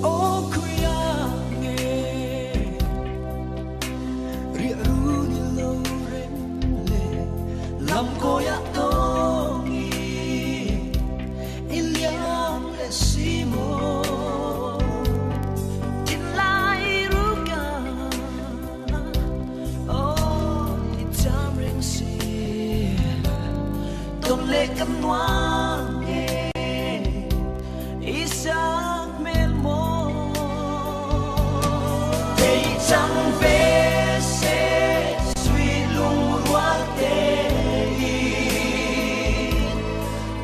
ô khuya nghe ria ru ni lâu rem lệ làm cô ya to nghi iliang le simo tin lai ru ka oh ni tam ring si tom le kam noang isang melmo tay chẳng về sẽ suy lung ruột tê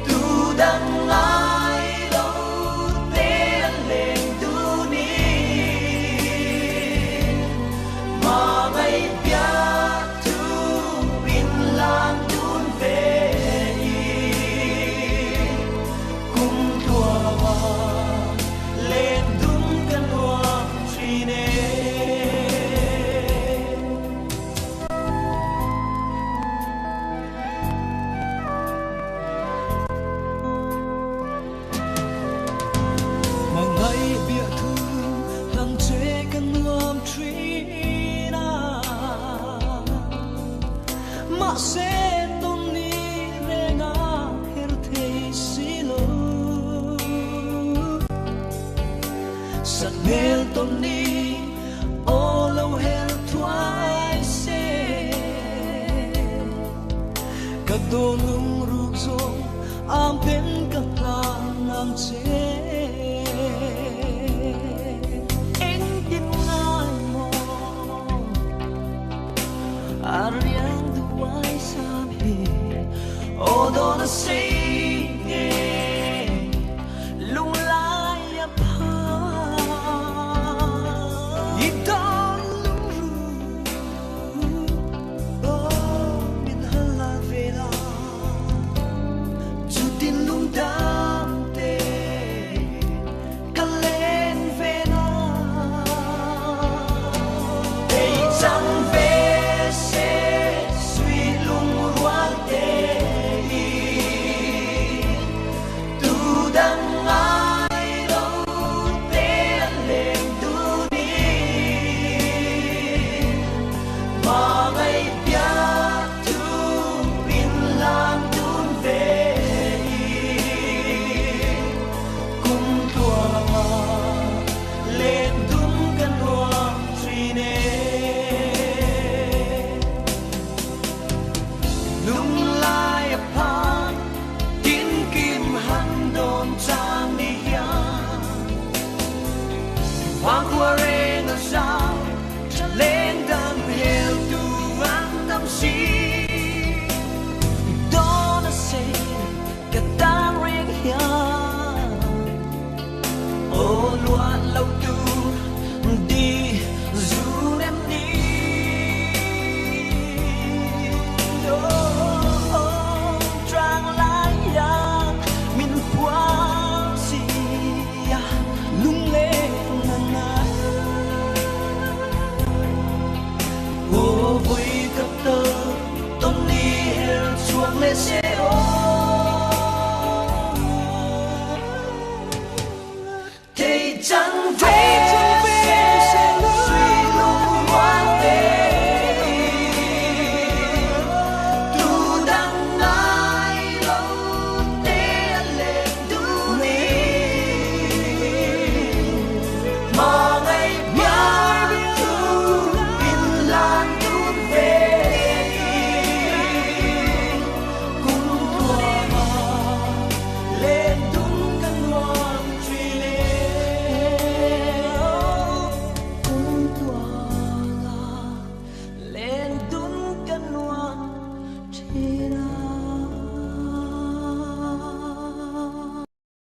tu đăng ai đâu tên lên tu ni mà ngày bia tu bin lang tun về cùng tua lên đúng căn hoa truy nê mà ngày bịa thư lăng chế căn hoa truy na mà sẽ tôn ni re nga her thei silo sat mel tôn ni ô lâu her thoái se các đô lung ruk rong am pen các lang am che